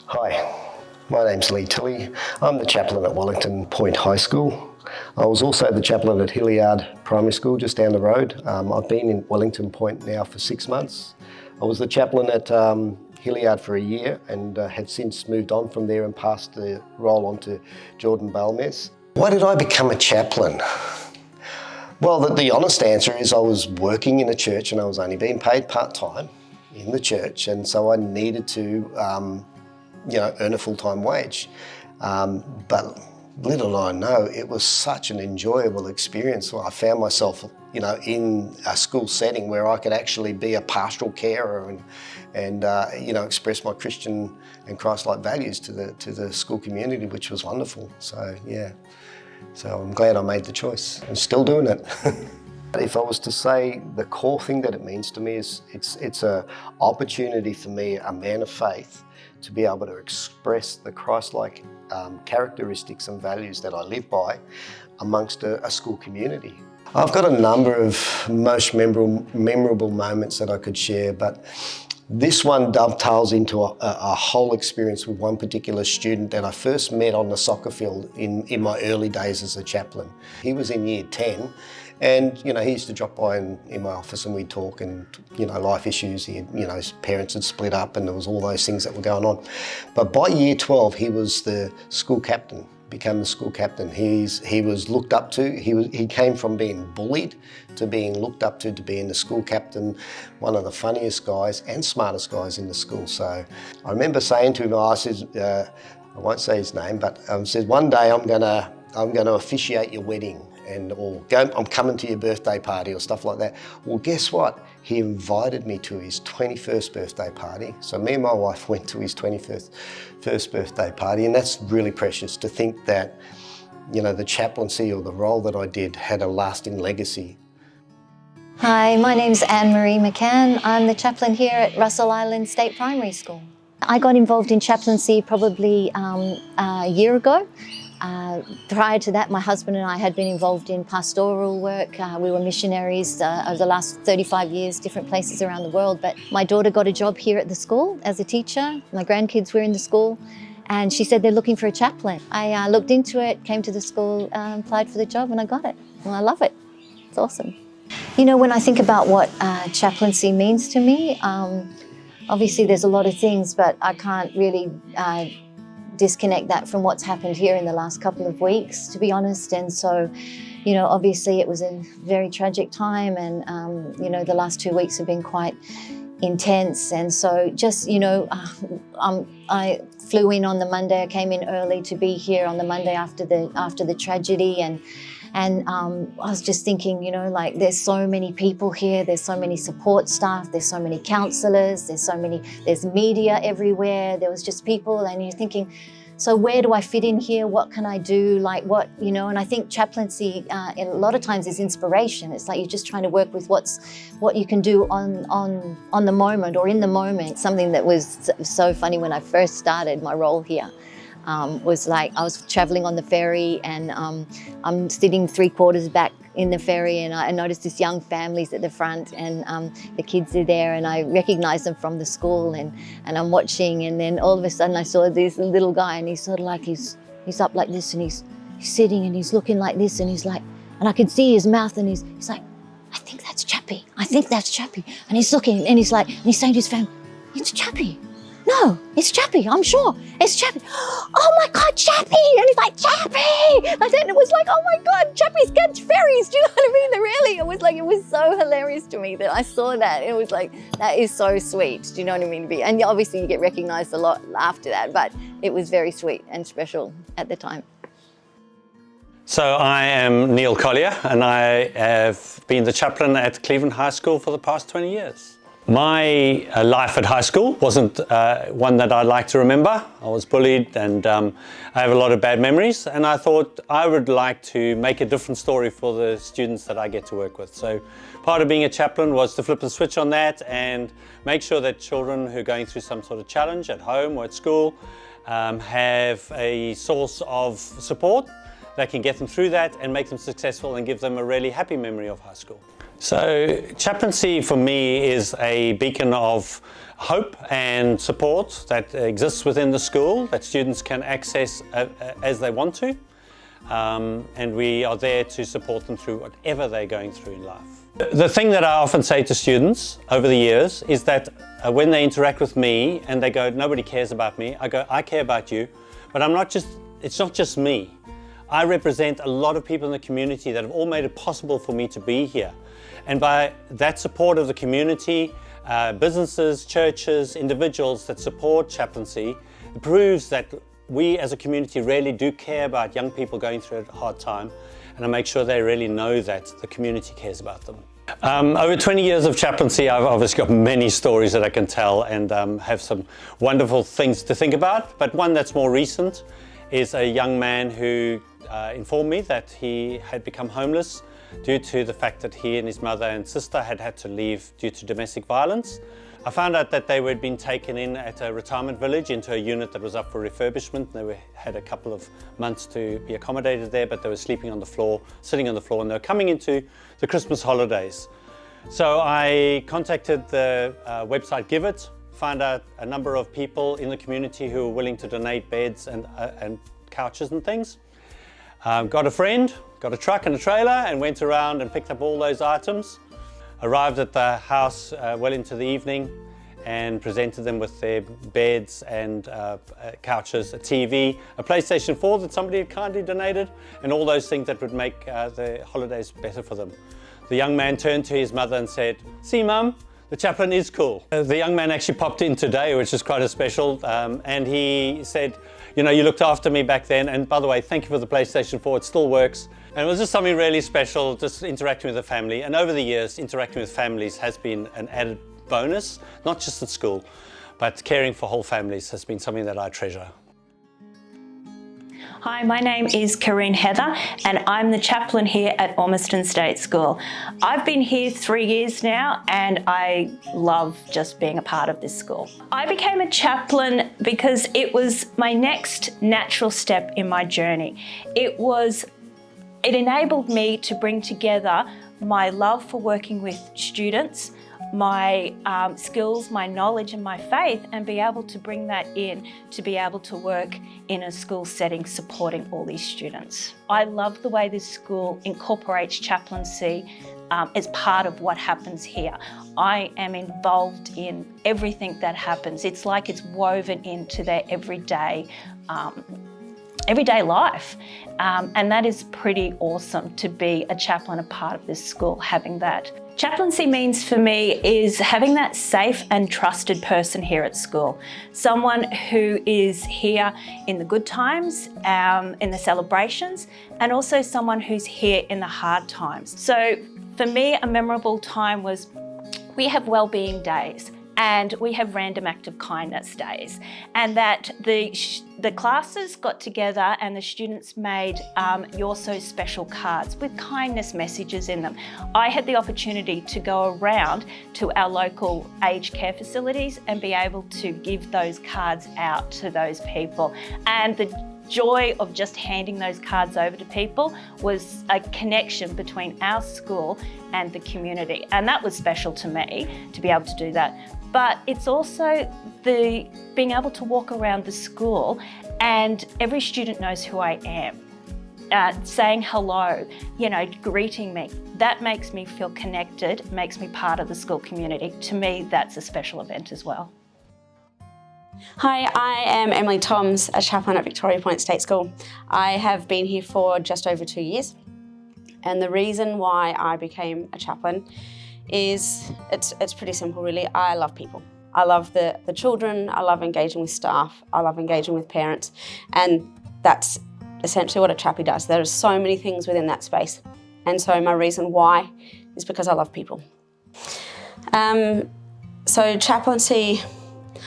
Hi, my name's Lee Tilley. I'm the chaplain at Wellington Point High School. I was also the chaplain at Hilliard Primary School just down the road. I've been in Wellington Point now for 6 months. I was the chaplain at Hilliard for a year and had since moved on from there and passed the role on to Jordan Balmes. Why did I become a chaplain? Well, the honest answer is I was working in a church and I was only being paid part-time in the church, and so I needed to earn a full-time wage. But little did I know, it was such an enjoyable experience. I found myself, in a school setting where I could actually be a pastoral carer and express my Christian and Christ-like values to the school community, which was wonderful. So yeah, so I'm glad I made the choice and still doing it. If I was to say the core thing that it means to me is it's an opportunity for me, a man of faith, to be able to express the Christ-like characteristics and values that I live by amongst a school community. I've got a number of most memorable moments that I could share, but this one dovetails into a whole experience with one particular student that I first met on the soccer field in my early days as a chaplain. He was in year 10. And, he used to drop by in my office and we'd talk and, life issues. His parents had split up and there was all those things that were going on. But by year 12, he was the school captain, became the school captain. He was looked up to. He came from being bullied to being looked up to being the school captain, one of the funniest guys and smartest guys in the school. So I remember saying to him, I won't say his name, but said, one day I'm gonna officiate your wedding. I'm coming to your birthday party or stuff like that. Well, guess what? He invited me to his 21st birthday party. So me and my wife went to his 21st birthday party, and that's really precious to think that, the chaplaincy or the role that I did had a lasting legacy. Hi, my name's Anne-Marie McCann. I'm the chaplain here at Russell Island State Primary School. I got involved in chaplaincy probably a year ago. Prior to that, my husband and I had been involved in pastoral work. We were missionaries over the last 35 years, different places around the world. But my daughter got a job here at the school as a teacher. My grandkids were in the school, and she said they're looking for a chaplain. I looked into it, came to the school, applied for the job, and I got it. And I love it. It's awesome. When I think about what chaplaincy means to me, obviously there's a lot of things, but I can't really disconnect that from what's happened here in the last couple of weeks, to be honest. And so, obviously it was a very tragic time, and, the last 2 weeks have been quite intense. And so just, I flew in on the Monday. I came in early to be here on the Monday after the tragedy. And I was just thinking, there's so many people here, there's so many support staff, there's so many counsellors, there's media everywhere, there was just people, and you're thinking, so where do I fit in here? What can I do? And I think chaplaincy a lot of times is inspiration. It's like you're just trying to work with what you can do on the moment or in the moment. Something that was so funny when I first started my role here. Was like I was traveling on the ferry, and I'm sitting 3/4 back in the ferry, and I noticed this young family's at the front, and the kids are there, and I recognized them from the school, and I'm watching, and then all of a sudden I saw this little guy, and he's sort of like he's up like this, and he's sitting, and he's looking like this, and he's like, and I can see his mouth, and he's like, I think that's Chappie, and he's looking, and he's like, and he's saying to his family, it's Chappie. No, it's Chappie, I'm sure. It's Chappie. Oh my God, Chappie! And he's like, Chappie! And then it was like, oh my God, Chappie's catch ferries. Do you know what I mean? Really, it was so hilarious to me that I saw that. It was like, that is so sweet. Do you know what I mean? And obviously you get recognized a lot after that, but it was very sweet and special at the time. So I am Neil Collier, and I have been the chaplain at Cleveland High School for the past 20 years. My life at high school wasn't one that I like to remember. I was bullied, and I have a lot of bad memories, and I thought I would like to make a different story for the students that I get to work with. So part of being a chaplain was to flip the switch on that and make sure that children who are going through some sort of challenge at home or at school have a source of support that can get them through that and make them successful and give them a really happy memory of high school. So chaplaincy for me is a beacon of hope and support that exists within the school that students can access as they want to. And we are there to support them through whatever they're going through in life. The thing that I often say to students over the years is that when they interact with me and they go, nobody cares about me, I go, I care about you, but it's not just me. I represent a lot of people in the community that have all made it possible for me to be here. And by that support of the community, businesses, churches, individuals that support chaplaincy, it proves that we as a community really do care about young people going through a hard time, and I make sure they really know that the community cares about them. Over 20 years of chaplaincy, I've obviously got many stories that I can tell and have some wonderful things to think about, but one that's more recent is a young man who informed me that he had become homeless due to the fact that he and his mother and sister had to leave due to domestic violence. I found out that they had been taken in at a retirement village into a unit that was up for refurbishment. They had a couple of months to be accommodated there, but they were sleeping on the floor, sitting on the floor, and they were coming into the Christmas holidays. So I contacted the website Give It, found out a number of people in the community who were willing to donate beds and couches and things. Got a friend, got a truck and a trailer, and went around and picked up all those items. Arrived at the house well into the evening and presented them with their beds and couches, a TV, a PlayStation 4 that somebody had kindly donated, and all those things that would make the holidays better for them. The young man turned to his mother and said, "See, Mum, the chaplain is cool." The young man actually popped in today, which is quite a special, and he said, "You know, you looked after me back then, and by the way, thank you for the PlayStation 4, it still works." And it was just something really special, just interacting with the family. And over the years, interacting with families has been an added bonus, not just at school, but caring for whole families has been something that I treasure. Hi, my name is Kareen Heather and I'm the chaplain here at Ormiston State School. I've been here 3 years now and I love just being a part of this school. I became a chaplain because it was my next natural step in my journey. It enabled me to bring together my love for working with students, my skills, my knowledge and my faith, and be able to bring that in to be able to work in a school setting supporting all these students. I love the way this school incorporates chaplaincy as part of what happens here. I am involved in everything that happens. It's like it's woven into their everyday life. And that is pretty awesome to be a chaplain, a part of this school, having that. Chaplaincy means for me is having that safe and trusted person here at school. Someone who is here in the good times, in the celebrations, and also someone who's here in the hard times. So for me, a memorable time was we have wellbeing days. And we have random act of kindness days, and that the classes got together and the students made You're So Special cards with kindness messages in them. I had the opportunity to go around to our local aged care facilities and be able to give those cards out to those people. And the joy of just handing those cards over to people was a connection between our school and the community. And that was special to me to be able to do that. But it's also the being able to walk around the school and every student knows who I am. Saying hello, greeting me. That makes me feel connected, makes me part of the school community. To me, that's a special event as well. Hi, I am Emily Toms, a chaplain at Victoria Point State School. I have been here for just over 2 years. And the reason why I became a chaplain is it's pretty simple really. I love people. I love the children, I love engaging with staff, I love engaging with parents, and that's essentially what a chappie does. There are so many things within that space. And so my reason why is because I love people. So chaplaincy,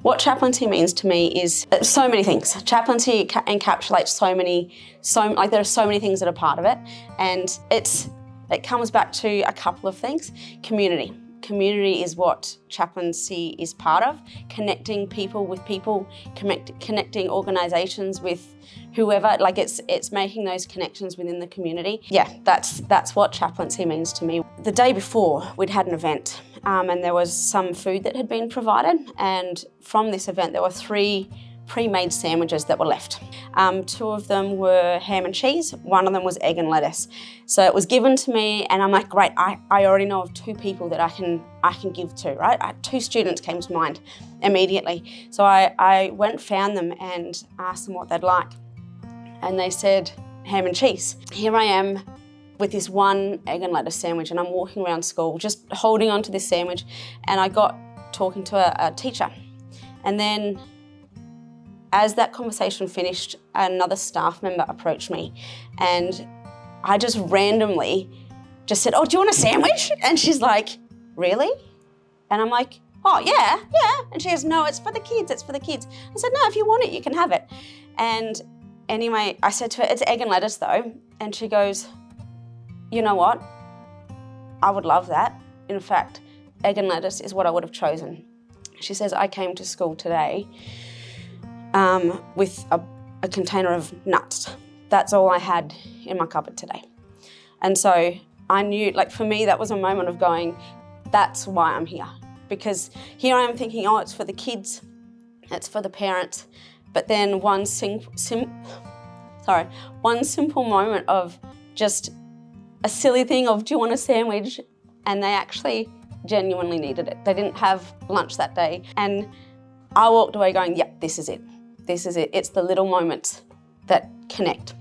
what chaplaincy means to me is so many things. Chaplaincy encapsulates there are so many things that are part of it, and it comes back to a couple of things. Community. community is what chaplaincy is part of, connecting people with people, connecting organisations with whoever, like it's making those connections within the community. Yeah, that's what chaplaincy means to me. The day before, we'd had an event and there was some food that had been provided, and from this event there were 3 pre-made sandwiches that were left. 2 of them were ham and cheese, 1 of them was egg and lettuce. So it was given to me and I'm like, great, I already know of 2 people that I can give to, right? 2 students came to mind immediately. So I went, found them and asked them what they'd like. And they said, ham and cheese. Here I am with this 1 egg and lettuce sandwich, and I'm walking around school just holding on to this sandwich, and I got talking to a teacher. And then as that conversation finished, another staff member approached me, and I just randomly just said, oh, do you want a sandwich? And she's like, really? And I'm like, oh, yeah. And she goes, no, it's for the kids, it's for the kids. I said, no, if you want it, you can have it. And anyway, I said to her, it's egg and lettuce though. And she goes, you know what? I would love that. In fact, egg and lettuce is what I would have chosen. She says, I came to school today with a container of nuts. That's all I had in my cupboard today. And so I knew, like for me, that was a moment of going, that's why I'm here. Because here I am thinking, oh, it's for the kids, it's for the parents. But then one simple moment of just a silly thing of, do you want a sandwich? And they actually genuinely needed it. They didn't have lunch that day. And I walked away going, yep, this is it. This is it. It's the little moments that connect.